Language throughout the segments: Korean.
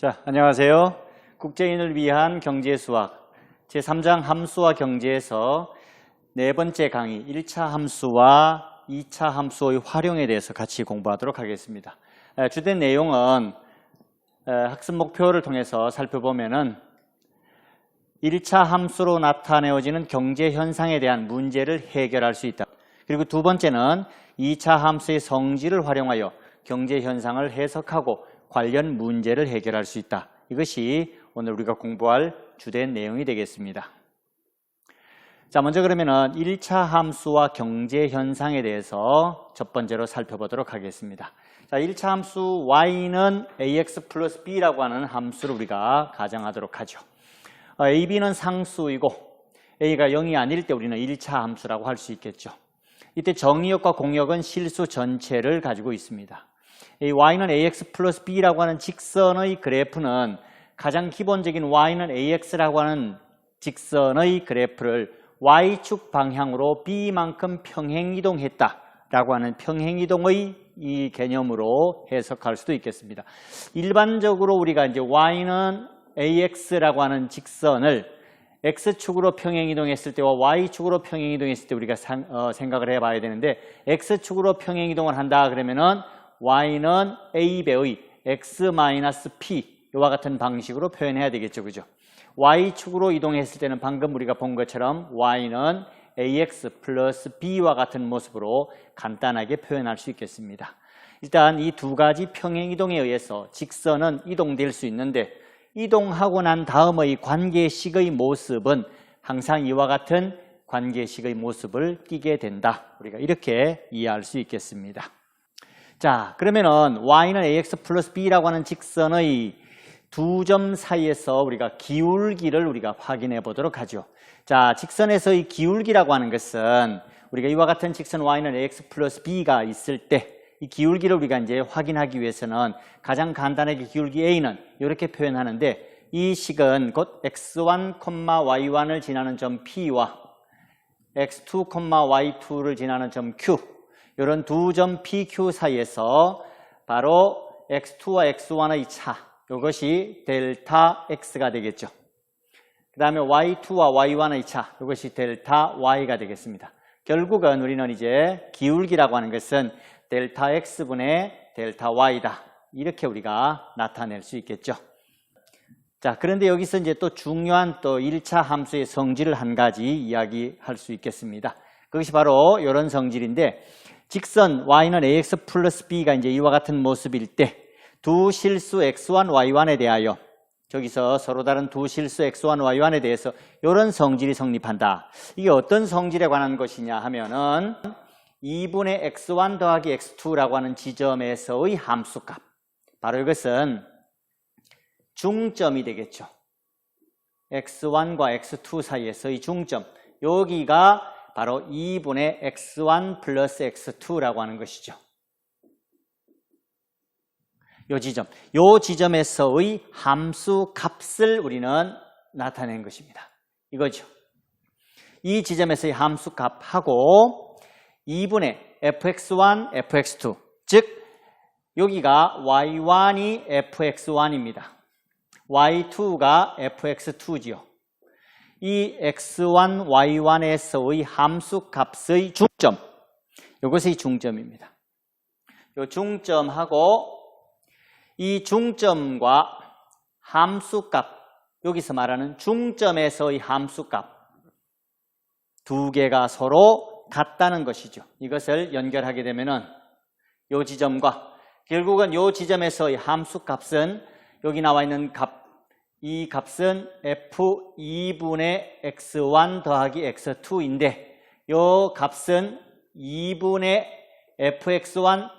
자, 안녕하세요. 국제인을 위한 경제수학 제3장 함수와 경제에서 네 번째 강의 1차 함수와 2차 함수의 활용에 대해서 같이 공부하도록 하겠습니다. 주된 내용은 학습 목표를 통해서 살펴보면은 1차 함수로 나타내어지는 경제 현상에 대한 문제를 해결할 수 있다. 그리고 두 번째는 2차 함수의 성질을 활용하여 경제 현상을 해석하고 관련 문제를 해결할 수 있다. 이것이 오늘 우리가 공부할 주된 내용이 되겠습니다. 자, 먼저 그러면은 1차 함수와 경제 현상에 대해서 첫 번째로 살펴보도록 하겠습니다. 자, 1차 함수 y는 ax 플러스 b라고 하는 함수를 우리가 가정하도록 하죠. a, b는 상수이고 a가 0이 아닐 때 우리는 1차 함수라고 할 수 있겠죠. 이때 정의역과 공역은 실수 전체를 가지고 있습니다. 이 y는 ax 플러스 b라고 하는 직선의 그래프는 가장 기본적인 y는 ax라고 하는 직선의 그래프를 y축 방향으로 b만큼 평행이동했다라고 하는 평행이동의 이 개념으로 해석할 수도 있겠습니다. 일반적으로 우리가 이제 y는 ax라고 하는 직선을 x축으로 평행이동했을 때와 y축으로 평행이동했을 때 우리가 생각을 해봐야 되는데, x축으로 평행이동을 한다 그러면은 y는 a배의 x-p 이와 같은 방식으로 표현해야 되겠죠, 그죠? y축으로 이동했을 때는 방금 우리가 본 것처럼 y는 ax 플러스 b와 같은 모습으로 간단하게 표현할 수 있겠습니다. 일단 이 두 가지 평행이동에 의해서 직선은 이동될 수 있는데, 이동하고 난 다음의 관계식의 모습은 항상 이와 같은 관계식의 모습을 띠게 된다. 우리가 이렇게 이해할 수 있겠습니다. 자, 그러면은 y는 ax 플러스 b라고 하는 직선의 두 점 사이에서 우리가 기울기를 우리가 확인해 보도록 하죠. 자, 직선에서의 기울기라고 하는 것은 우리가 이와 같은 직선 y는 ax 플러스 b가 있을 때 이 기울기를 우리가 이제 확인하기 위해서는 가장 간단하게 기울기 a는 이렇게 표현하는데, 이 식은 곧 x1, y1을 지나는 점 p와 x2, y2를 지나는 점 q, 이런 두 점 pq 사이에서 바로 x2와 x1의 차, 이것이 델타 x가 되겠죠. 그 다음에 y2와 y1의 차, 이것이 델타 y가 되겠습니다. 결국은 우리는 이제 기울기라고 하는 것은 델타 x분의 델타 y다, 이렇게 우리가 나타낼 수 있겠죠. 자, 그런데 여기서 이제 또 중요한 또 1차 함수의 성질을 한 가지 이야기할 수 있겠습니다. 그것이 바로 이런 성질인데, 직선 y는 ax 플러스 b가 이제 이와 같은 모습일 때 두 실수 x1, y1에 대하여, 저기서 서로 다른 두 실수 x1, y1에 대해서 이런 성질이 성립한다. 이게 어떤 성질에 관한 것이냐 하면은 2분의 x1 더하기 x2라고 하는 지점에서의 함수값, 바로 이것은 중점이 되겠죠. x1과 x2 사이에서의 중점, 여기가 바로 2분의 x1 플러스 x2라고 하는 것이죠. 요 지점에서의 함수 값을 우리는 나타낸 것입니다. 이거죠. 이 지점에서의 함수 값하고 2분의 fx1, fx2, 즉 여기가 y1이 fx1입니다. y2가 fx2지요. 이 x1, y1에서의 함수 값의 중점, 이것이 중점입니다. 이 중점하고 이 중점과 함수값, 여기서 말하는 중점에서의 함수값 두 개가 서로 같다는 것이죠. 이것을 연결하게 되면은 이 지점과, 결국은 이 지점에서의 함수값은 여기 나와 있는 값, 이 값은 f2분의 x1 더하기 x2인데 이 값은 2분의 fx1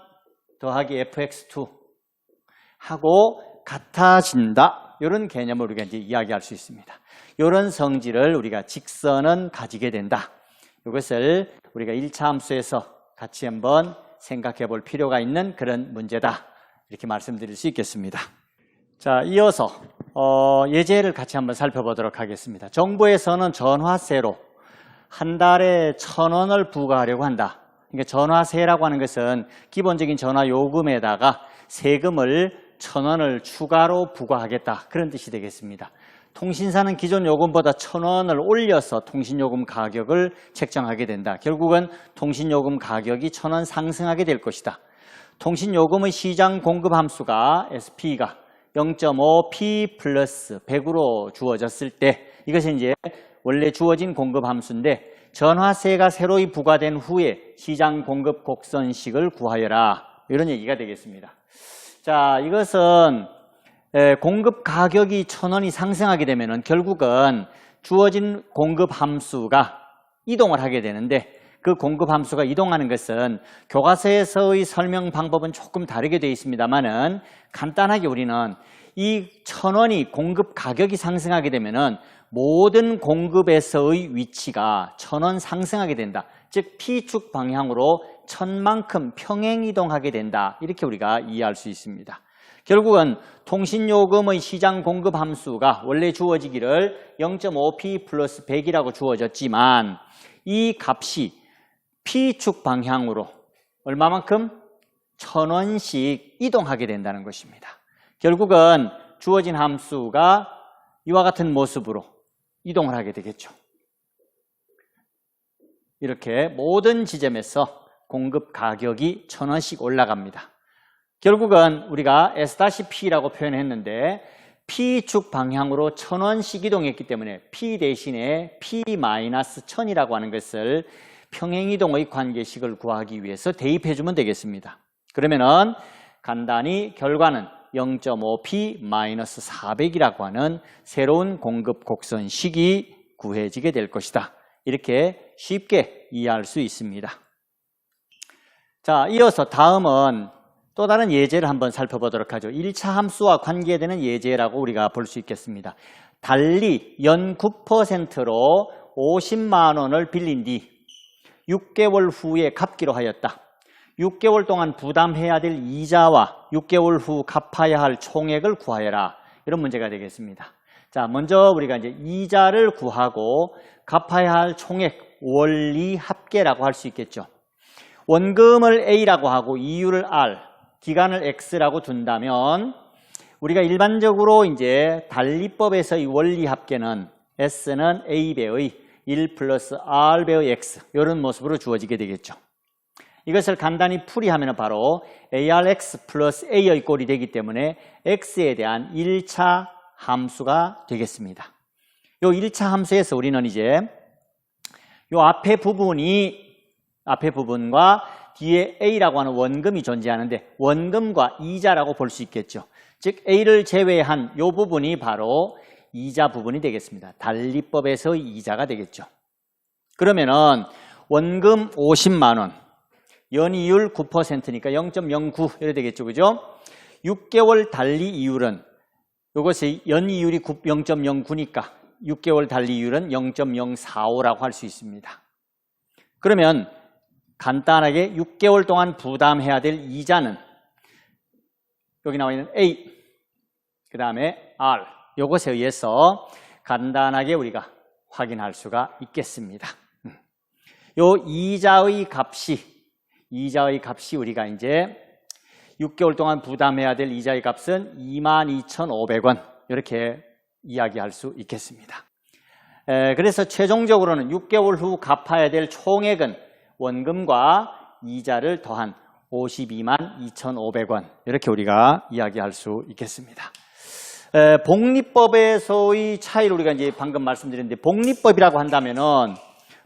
더하기 fx2 하고 같아진다. 이런 개념을 우리가 이제 이야기할 수 있습니다. 이런 성질을 우리가 직선은 가지게 된다. 이것을 우리가 1차 함수에서 같이 한번 생각해 볼 필요가 있는 그런 문제다, 이렇게 말씀드릴 수 있겠습니다. 자, 이어서 예제를 같이 한번 살펴보도록 하겠습니다. 정부에서는 전화세로 한 달에 1,000원을 부과하려고 한다. 그러니까 전화세라고 하는 것은 기본적인 전화 요금에다가 세금을 1,000원을 추가로 부과하겠다. 그런 뜻이 되겠습니다. 통신사는 기존 요금보다 1,000원을 올려서 통신요금 가격을 책정하게 된다. 결국은 통신요금 가격이 1,000원 상승하게 될 것이다. 통신요금의 시장 공급 함수가 SP가 0.5p 플러스 100으로 주어졌을 때 이것이 이제 원래 주어진 공급 함수인데 전화세가 새로이 부과된 후에 시장 공급 곡선식을 구하여라. 이런 얘기가 되겠습니다. 자, 이것은 공급 가격이 1,000원이 상승하게 되면은 결국은 주어진 공급 함수가 이동을 하게 되는데 그 공급 함수가 이동하는 것은 교과서에서의 설명 방법은 조금 다르게 되어 있습니다만은 간단하게 우리는 이 1,000원이 공급 가격이 상승하게 되면은 모든 공급에서의 위치가 1,000원 상승하게 된다. 즉 P축 방향으로 1,000만큼 평행 이동하게 된다. 이렇게 우리가 이해할 수 있습니다. 결국은 통신요금의 시장 공급 함수가 원래 주어지기를 0.5p 플러스 100이라고 주어졌지만 이 값이 P축 방향으로 얼마만큼? 1,000원씩 이동하게 된다는 것입니다. 결국은 주어진 함수가 이와 같은 모습으로 이동을 하게 되겠죠. 이렇게 모든 지점에서 공급 가격이 1,000원씩 올라갑니다. 결국은 우리가 S-P라고 표현했는데 P축 방향으로 1,000원씩 이동했기 때문에 P 대신에 P-1000이라고 하는 것을 평행이동의 관계식을 구하기 위해서 대입해 주면 되겠습니다. 그러면은 간단히 결과는 0.5p-400이라고 하는 새로운 공급 곡선식이 구해지게 될 것이다. 이렇게 쉽게 이해할 수 있습니다. 자, 이어서 다음은 또 다른 예제를 한번 살펴보도록 하죠. 1차 함수와 관계되는 예제라고 우리가 볼 수 있겠습니다. 달리 연 9%로 50만 원을 빌린 뒤 6개월 후에 갚기로 하였다. 6개월 동안 부담해야 될 이자와 6개월 후 갚아야 할 총액을 구하여라. 이런 문제가 되겠습니다. 자, 먼저 우리가 이제 이자를 구하고 갚아야 할 총액 원리 합계라고 할 수 있겠죠. 원금을 A라고 하고 이유를 R, 기간을 X라고 둔다면 우리가 일반적으로 이제 달리법에서의 원리 합계는 S는 A배의 1 플러스 R배의 X 이런 모습으로 주어지게 되겠죠. 이것을 간단히 풀이하면 바로 ARX 플러스 A의 꼴이 되기 때문에 X에 대한 1차 함수가 되겠습니다. 이 1차 함수에서 우리는 이제 이 앞에 부분과 뒤에 A라고 하는 원금이 존재하는데 원금과 이자라고 볼 수 있겠죠. 즉 A를 제외한 이 부분이 바로 이자 부분이 되겠습니다. 달리법에서의 이자가 되겠죠. 그러면은 원금 50만 원, 연이율 9%니까 0.09 이래 되겠죠. 그죠? 6개월 달리 이율은 이것이 연이율이 0.09니까 6개월 달리 이율은 0.045라고 할 수 있습니다. 그러면 간단하게 6개월 동안 부담해야 될 이자는 여기 나와 있는 A, 그 다음에 R, 이것에 의해서 간단하게 우리가 확인할 수가 있겠습니다. 요 이자의 값이 우리가 이제 6개월 동안 부담해야 될 이자의 값은 22,500원 이렇게 이야기할 수 있겠습니다. 그래서 최종적으로는 6개월 후 갚아야 될 총액은 원금과 이자를 더한 522만 2,500원 이렇게 우리가 이야기할 수 있겠습니다. 복리법에서의 차이를 우리가 이제 방금 말씀드렸는데 복리법이라고 한다면은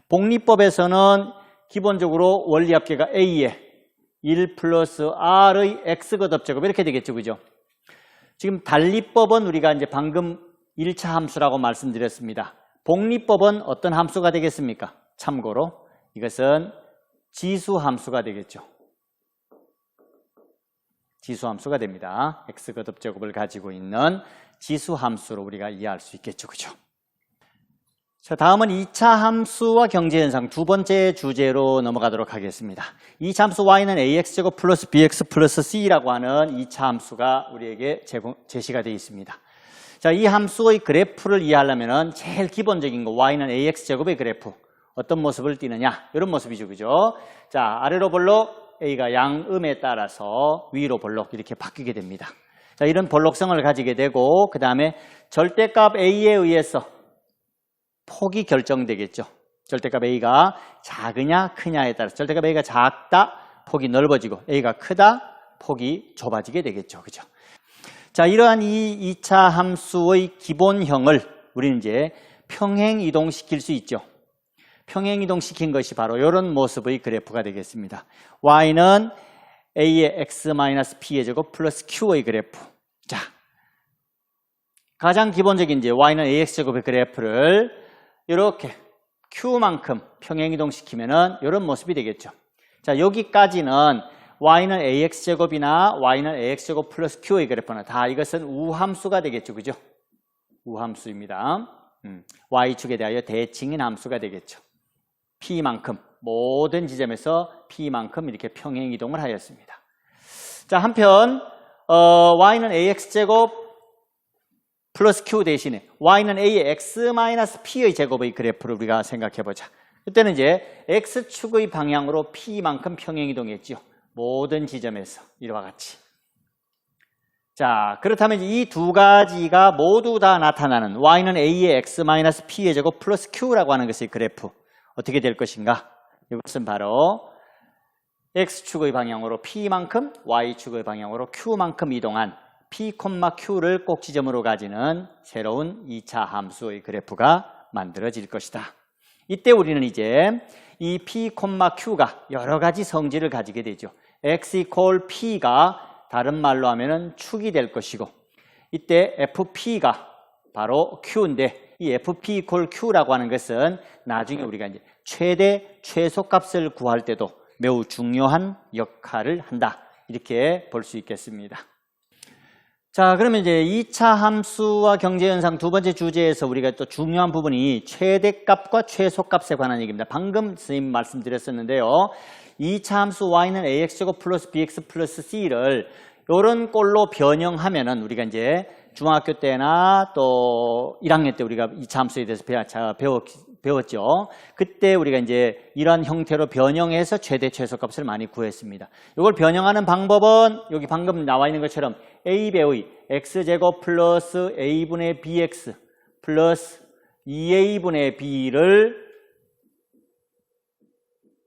복리법에서는 기본적으로 원리 합계가 A에 1 플러스 R의 X거듭제곱 이렇게 되겠죠. 그죠? 지금 달리법은 우리가 이제 방금 1차 함수라고 말씀드렸습니다. 복리법은 어떤 함수가 되겠습니까? 참고로 이것은 지수함수가 되겠죠. 지수함수가 됩니다. X거듭제곱을 가지고 있는 지수함수로 우리가 이해할 수 있겠죠. 그죠? 자, 다음은 2차 함수와 경제현상 두 번째 주제로 넘어가도록 하겠습니다. 2차 함수 y는 ax제곱 플러스 bx 플러스 c라고 하는 2차 함수가 우리에게 제시가 되어 있습니다. 자, 이 함수의 그래프를 이해하려면 제일 기본적인 거 y는 ax제곱의 그래프 어떤 모습을 띠느냐 이런 모습이죠. 그죠? 자, 아래로 볼록 a가 양음에 따라서 위로 볼록 이렇게 바뀌게 됩니다. 자, 이런 볼록성을 가지게 되고 그 다음에 절대값 A에 의해서 폭이 결정되겠죠. 절대값 A가 작으냐 크냐에 따라서 절대값 A가 작다, 폭이 넓어지고 A가 크다, 폭이 좁아지게 되겠죠. 그죠? 자, 이러한 이 2차 함수의 기본형을 우리는 이제 평행 이동시킬 수 있죠. 평행 이동시킨 것이 바로 이런 모습의 그래프가 되겠습니다. y는 a의 x-p의 제곱 플러스 q의 그래프. 자, 가장 기본적인 이제 y는 ax제곱의 그래프를 이렇게 q만큼 평행 이동시키면은 이런 모습이 되겠죠. 자, 여기까지는 y는 ax제곱이나 y는 ax제곱 플러스 q의 그래프나 다 이것은 우함수가 되겠죠. 그죠? 우함수입니다. y축에 대하여 대칭인 함수가 되겠죠. p만큼 모든 지점에서 p만큼 이렇게 평행 이동을 하였습니다. 자, 한편 y는 ax제곱 플러스 q 대신에 y는 a의 x-p의 제곱의 그래프를 우리가 생각해 보자. 이때는 이제 x축의 방향으로 p만큼 평행 이동했지요. 모든 지점에서 이와 같이. 자, 그렇다면 이 두 가지가 모두 다 나타나는 y는 a의 x-p의 제곱 플러스 q라고 하는 것의 그래프 어떻게 될 것인가? 이것은 바로 x축의 방향으로 p만큼 y축의 방향으로 q만큼 이동한 p, q를 꼭지점으로 가지는 새로운 2차 함수의 그래프가 만들어질 것이다. 이때 우리는 이제 이 p, q가 여러 가지 성질을 가지게 되죠. x p가 다른 말로 하면은 축이 될 것이고, 이때 fp가 바로 q인데, 이 fp q라고 하는 것은 나중에 우리가 이제 최대 최소값을 구할 때도 매우 중요한 역할을 한다. 이렇게 볼 수 있겠습니다. 자, 그러면 이제 2차 함수와 경제현상 두 번째 주제에서 우리가 또 중요한 부분이 최대값과 최소값에 관한 얘기입니다. 방금 선생님 말씀드렸었는데요. 2차 함수 y는 ax제곱 플러스 bx 플러스 c를 이런 꼴로 변형하면은 우리가 이제 중학교 때나 또 1학년 때 우리가 2차 함수에 대해서 배웠죠. 그때 우리가 이제 이런 형태로 변형해서 최대 최소값을 많이 구했습니다. 이걸 변형하는 방법은 여기 방금 나와 있는 것처럼 a배의 x제곱 플러스 a분의 bx 플러스 2a분의 b를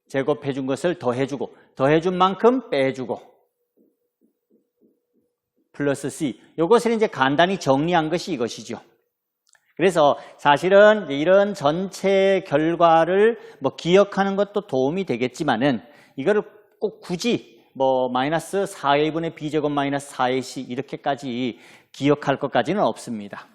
제곱해 준 것을 더해주고 더해준 만큼 빼주고 플러스 c. 이것을 이제 간단히 정리한 것이 이것이죠. 그래서 사실은 이런 전체 결과를 뭐 기억하는 것도 도움이 되겠지만은 이거를 꼭 굳이 뭐 마이너스 4a분의 b제곱 마이너스 4ac 이렇게까지 기억할 것까지는 없습니다.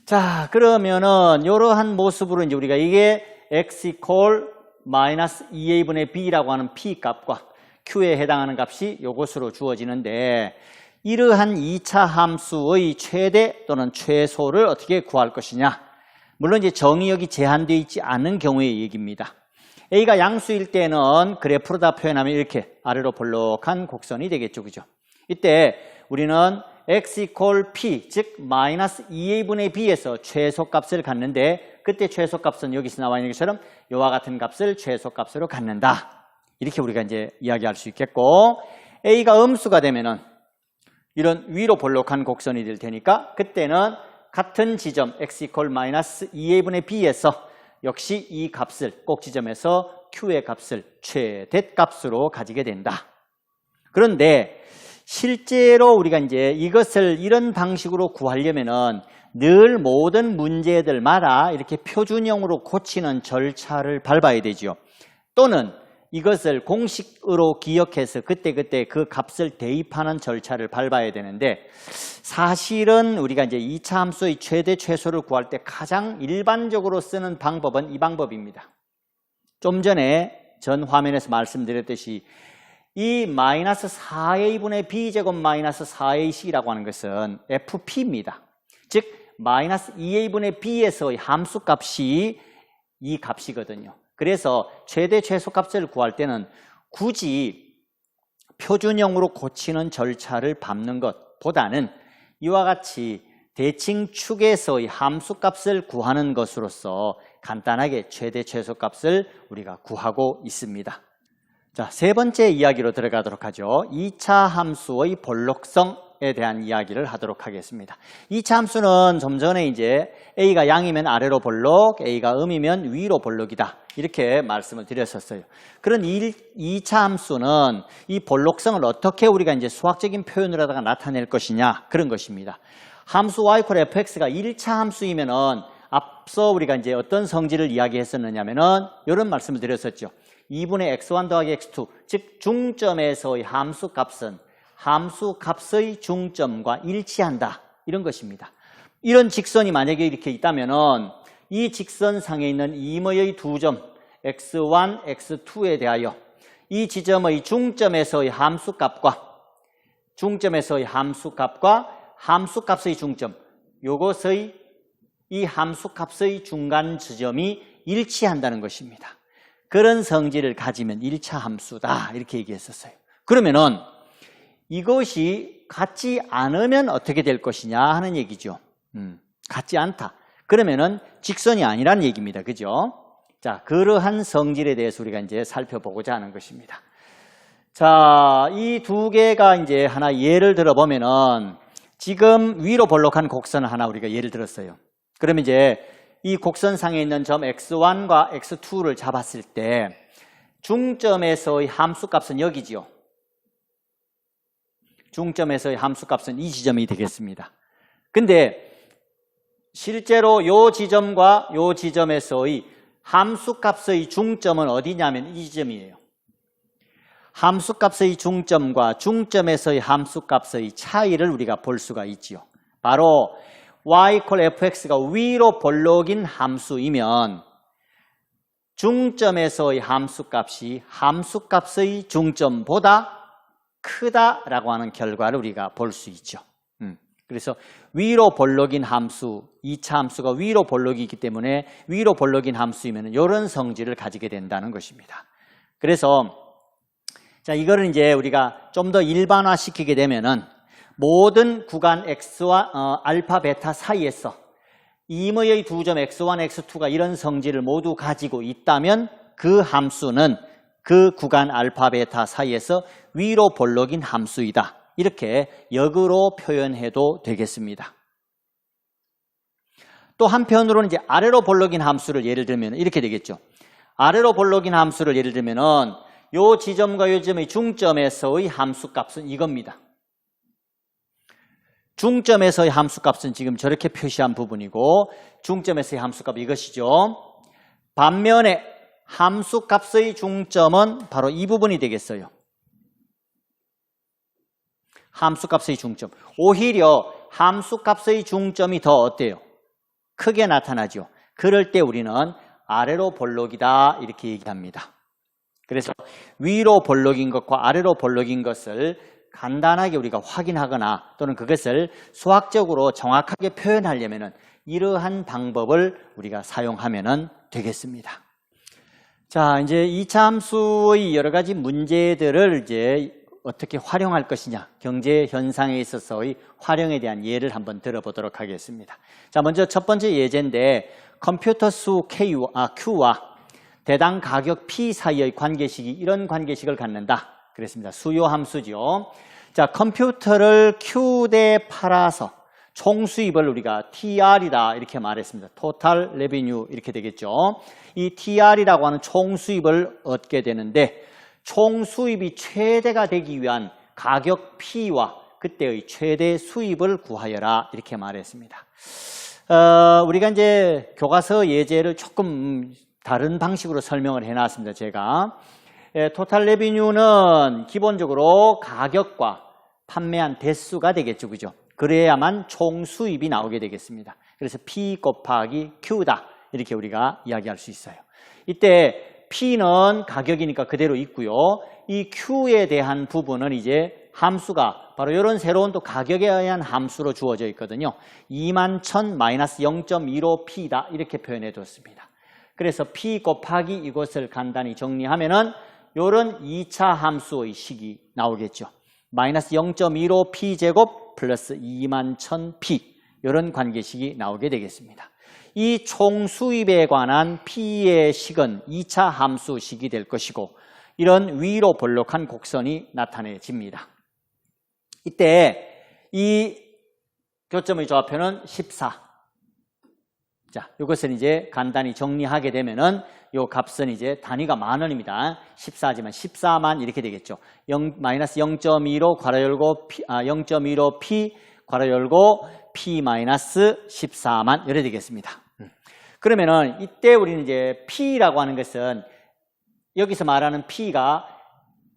자, 그러면은 이러한 모습으로 이제 우리가 이게 x equal 마이너스 2a분의 b라고 하는 p 값과 q에 해당하는 값이 이것으로 주어지는데, 이러한 2차 함수의 최대 또는 최소를 어떻게 구할 것이냐. 물론 이제 정의역이 제한되어 있지 않은 경우의 얘기입니다. a가 양수일 때는 그래프로 다 표현하면 이렇게 아래로 볼록한 곡선이 되겠죠. 그죠? 이때 우리는 x equal p, 즉 마이너스 2a분의 b에서 최소값을 갖는데, 그때 최소값은 여기서 나와 있는 것처럼 이와 같은 값을 최소값으로 갖는다. 이렇게 우리가 이제 이야기할 수 있겠고, a가 음수가 되면은 이런 위로 볼록한 곡선이 될 테니까 그때는 같은 지점 x equal 마이너스 2a분의 b에서 역시 이 값을 꼭 지점에서 q의 값을 최대값으로 가지게 된다. 그런데 실제로 우리가 이제 이것을 이런 방식으로 구하려면은 늘 모든 문제들마다 이렇게 표준형으로 고치는 절차를 밟아야 되죠. 또는 이것을 공식으로 기억해서 그때그때 그 값을 대입하는 절차를 밟아야 되는데, 사실은 우리가 이제 2차 함수의 최대 최소를 구할 때 가장 일반적으로 쓰는 방법은 이 방법입니다. 좀 전에 전 화면에서 말씀드렸듯이 이 마이너스 4a분의 b제곱 마이너스 4ac라고 하는 것은 fp입니다. 즉 마이너스 2a분의 b에서의 함수값이 이 값이거든요. 그래서 최대 최소값을 구할 때는 굳이 표준형으로 고치는 절차를 밟는 것보다는 이와 같이 대칭축에서의 함수값을 구하는 것으로서 간단하게 최대 최소값을 우리가 구하고 있습니다. 자, 세 번째 이야기로 들어가도록 하죠. 2차 함수의 볼록성 곡선에 대한 이야기를 하도록 하겠습니다. 2차 함수는 좀 전에 이제 A가 양이면 아래로 볼록, A가 음이면 위로 볼록이다. 이렇게 말씀을 드렸었어요. 그런 2차 함수는 이 볼록성을 어떻게 우리가 이제 수학적인 표현을 하다가 나타낼 것이냐, 그런 것입니다. 함수 y = fx가 1차 함수이면은 앞서 우리가 이제 어떤 성질을 이야기했었느냐면은 이런 말씀을 드렸었죠. 2분의 x1 더하기 x2, 즉 중점에서의 함수값은 함수값의 중점과 일치한다. 이런 것입니다. 이런 직선이 만약에 이렇게 있다면은 이 직선상에 있는 이모의 두 점, x1, x2에 대하여 이 지점의 중점에서의 함수값과 함수값의 중점, 요것의 이 함수값의 중간 지점이 일치한다는 것입니다. 그런 성질을 가지면 1차 함수다. 이렇게 얘기했었어요. 그러면은 이것이 같지 않으면 어떻게 될 것이냐 하는 얘기죠. 같지 않다. 그러면은 직선이 아니란 얘기입니다. 그죠? 자, 그러한 성질에 대해서 우리가 이제 살펴보고자 하는 것입니다. 자, 이 두 개가 이제 하나 예를 들어보면은 지금 위로 볼록한 곡선을 하나 우리가 예를 들었어요. 그러면 이제 이 곡선상에 있는 점 x1과 x2를 잡았을 때 중점에서의 함수값은 여기지요. 중점에서의 함수값은 이 지점이 되겠습니다. 근데 실제로 이 지점과 이 지점에서의 함수값의 중점은 어디냐면 이 지점이에요. 함수값의 중점과 중점에서의 함수값의 차이를 우리가 볼 수가 있지요. 바로 y = fx가 위로 볼록인 함수이면 중점에서의 함수값이 함수값의 중점보다 크다라고 하는 결과를 우리가 볼 수 있죠. 그래서 위로 볼록인 함수, 2차 함수가 위로 볼록이기 때문에 위로 볼록인 함수이면 이런 성질을 가지게 된다는 것입니다. 그래서 자, 이거를 이제 우리가 좀 더 일반화시키게 되면은 모든 구간 x와 알파, 베타 사이에서 이모의 두 점 x1, x2가 이런 성질을 모두 가지고 있다면 그 함수는 그 구간 알파, 베타 사이에서 위로 볼록인 함수이다. 이렇게 역으로 표현해도 되겠습니다. 또 한편으로는 이제 아래로 볼록인 함수를 예를 들면 이렇게 되겠죠. 아래로 볼록인 함수를 예를 들면은 요 지점과 요 지점의 중점에서의 함수값은 이겁니다. 중점에서의 함수값은 지금 저렇게 표시한 부분이고 중점에서의 함수값 이것이죠. 반면에 함수값의 중점은 바로 이 부분이 되겠어요. 함수값의 중점. 오히려 함수값의 중점이 더 어때요? 크게 나타나죠. 그럴 때 우리는 아래로 볼록이다 이렇게 얘기합니다. 그래서 위로 볼록인 것과 아래로 볼록인 것을 간단하게 우리가 확인하거나 또는 그것을 수학적으로 정확하게 표현하려면 이러한 방법을 우리가 사용하면 되겠습니다. 자, 이제 2차 함수의 여러 가지 문제들을 이제 어떻게 활용할 것이냐, 경제 현상에 있어서의 활용에 대한 예를 한번 들어보도록 하겠습니다. 자, 먼저 첫 번째 예제인데 컴퓨터 수 Q와 대당 가격 P 사이의 관계식이 이런 관계식을 갖는다. 그랬습니다. 수요 함수죠. 자, 컴퓨터를 Q대 팔아서 총 수입을 우리가 TR이다 이렇게 말했습니다. Total Revenue 이렇게 되겠죠. 이 TR이라고 하는 총 수입을 얻게 되는데 총 수입이 최대가 되기 위한 가격 P와 그때의 최대 수입을 구하여라 이렇게 말했습니다. 우리가 이제 교과서 예제를 조금 다른 방식으로 설명을 해놨습니다. 제가 토탈 레비뉴는 기본적으로 가격과 판매한 대수가 되겠죠. 그죠? 그래야만 총 수입이 나오게 되겠습니다. 그래서 P 곱하기 Q다 이렇게 우리가 이야기할 수 있어요. 이때 P는 가격이니까 그대로 있고요. 이 Q에 대한 부분은 이제 함수가 바로 이런 새로운 또 가격에 의한 함수로 주어져 있거든요. 21,000 마이너스 0.15P다 이렇게 표현해 뒀습니다. 그래서 P 곱하기 이것을 간단히 정리하면은 이런 2차 함수의 식이 나오겠죠. 마이너스 0.15P 제곱 플러스 21,000P 이런 관계식이 나오게 되겠습니다. 이 총 수입에 관한 P의 식은 2차 함수식이 될 것이고 이런 위로 볼록한 곡선이 나타내집니다. 이때 이 교점의 좌표는 14. 자, 이것을 이제 간단히 정리하게 되면은 요 값은 이제 단위가 만원입니다. 14지만 14만 이렇게 되겠죠. 마이너스 0.25 괄호 열고 0.15 p 괄호 열고 p 마이너스 14만 이래 되겠습니다. 그러면은 이때 우리는 이제 p라고 하는 것은 여기서 말하는 p가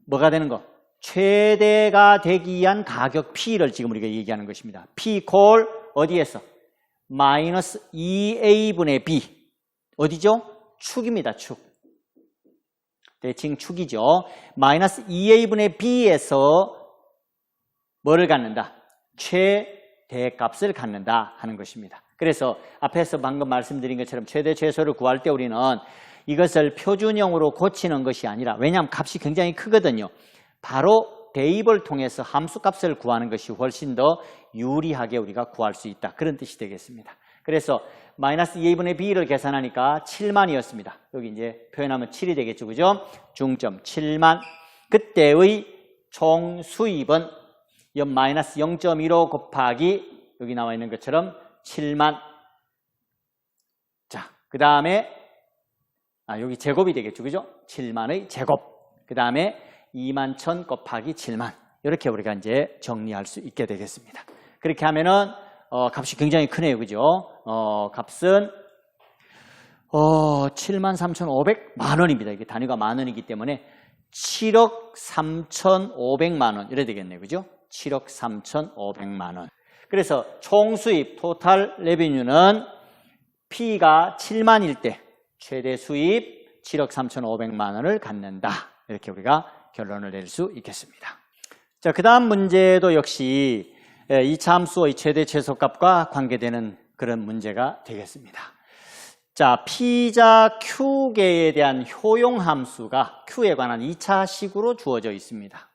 뭐가 되는 거? 최대가 되기 위한 가격 p를 지금 우리가 얘기하는 것입니다. p 콜 어디에서? 마이너스 2a분의 b 어디죠? 축입니다. 축. 대칭 축이죠. 마이너스 2a분의 b에서 뭐를 갖는다? 최대값을 갖는다 하는 것입니다. 그래서 앞에서 방금 말씀드린 것처럼 최대 최소를 구할 때 우리는 이것을 표준형으로 고치는 것이 아니라, 왜냐하면 값이 굉장히 크거든요. 바로 대입을 통해서 함수값을 구하는 것이 훨씬 더 유리하게 우리가 구할 수 있다. 그런 뜻이 되겠습니다. 그래서 마이너스 2a분의 b를 계산하니까 7만이었습니다. 여기 이제 표현하면 7이 되겠죠. 그죠? 중점 7만. 그때의 총 수입은 마이너스 0.15 곱하기 여기 나와 있는 것처럼 7만. 자, 그 다음에 여기 제곱이 되겠죠. 그죠? 7만의 제곱. 그 다음에 2만 1000 곱하기 7만. 이렇게 우리가 이제 정리할 수 있게 되겠습니다. 그렇게 하면은 값이 굉장히 크네요. 그죠? 값은 73,500만 원입니다. 이게 단위가 만 원이기 때문에 7억 3,500만 원 이래 되겠네요. 그죠? 7억 3,500만 원. 그래서 총 수입 토탈 레비뉴는 P가 7만일 때 최대 수입 7억 3,500만 원을 갖는다. 이렇게 우리가 결론을 낼 수 있겠습니다. 자, 그 다음 문제도 역시 2차 함수의 최대 최소값과 관계되는 그런 문제가 되겠습니다. 자, P자 Q계에 대한 효용함수가 Q에 관한 2차식으로 주어져 있습니다.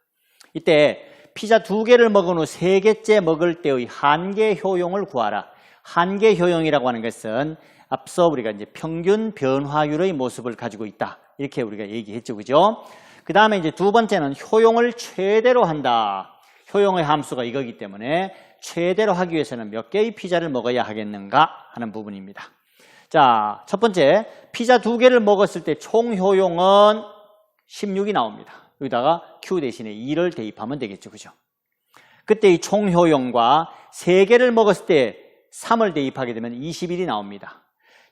이때 P자 2개를 먹은 후 3개째 먹을 때의 한계 효용을 구하라. 한계 효용이라고 하는 것은 앞서 우리가 이제 평균 변화율의 모습을 가지고 있다. 이렇게 우리가 얘기했죠. 그죠? 그 다음에 이제 두 번째는 효용을 최대로 한다. 효용의 함수가 이거기 때문에 최대로 하기 위해서는 몇 개의 피자를 먹어야 하겠는가 하는 부분입니다. 자, 첫 번째, 피자 2개를 먹었을 때 총 효용은 16이 나옵니다. 여기다가 Q 대신에 2를 대입하면 되겠죠. 그죠? 그때 이 총 효용과 3개를 먹었을 때 3을 대입하게 되면 21이 나옵니다.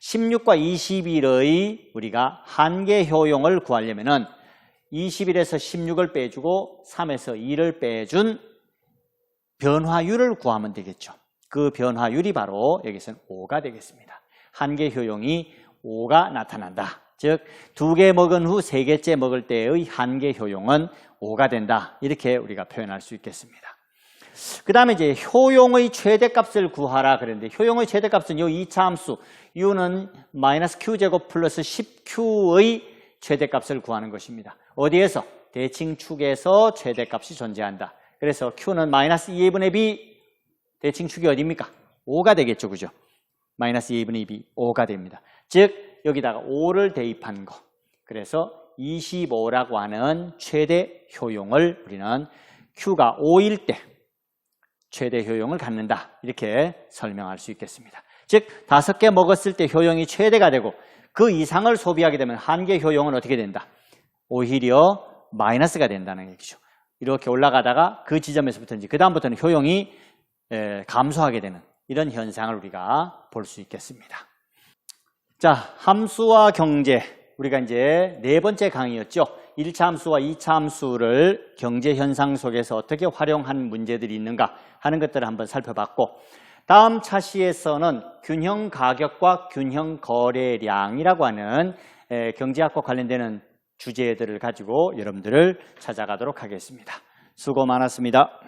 16과 21의 우리가 한계 효용을 구하려면은 21에서 16을 빼주고 3에서 2를 빼준 변화율을 구하면 되겠죠. 그 변화율이 바로 여기서는 5가 되겠습니다. 한계 효용이 5가 나타난다. 즉 2개 먹은 후 3개째 먹을 때의 한계 효용은 5가 된다. 이렇게 우리가 표현할 수 있겠습니다. 그 다음에 이제 효용의 최대값을 구하라 그랬는데, 효용의 최대값은 이 2차 함수 u는 마이너스 q제곱 플러스 10q의 최대값을 구하는 것입니다. 어디에서? 대칭축에서 최대값이 존재한다. 그래서 q는 마이너스 2a분의 b, 대칭축이 어디입니까? 5가 되겠죠. 그죠? 마이너스 2a분의 b, 5가 됩니다. 즉 여기다가 5를 대입한 거. 그래서 25라고 하는 최대 효용을 우리는 q가 5일 때 최대 효용을 갖는다. 이렇게 설명할 수 있겠습니다. 즉 5개 먹었을 때 효용이 최대가 되고 그 이상을 소비하게 되면 한계 효용은 어떻게 된다? 오히려 마이너스가 된다는 얘기죠. 이렇게 올라가다가 그 지점에서부터 이제 그 다음부터는 효용이 감소하게 되는 이런 현상을 우리가 볼 수 있겠습니다. 자, 함수와 경제. 우리가 이제 4번째 강의였죠. 1차 함수와 2차 함수를 경제 현상 속에서 어떻게 활용한 문제들이 있는가 하는 것들을 한번 살펴봤고, 다음 차시에서는 균형 가격과 균형 거래량이라고 하는 경제학과 관련되는 주제들을 가지고 여러분들을 찾아가도록 하겠습니다. 수고 많았습니다.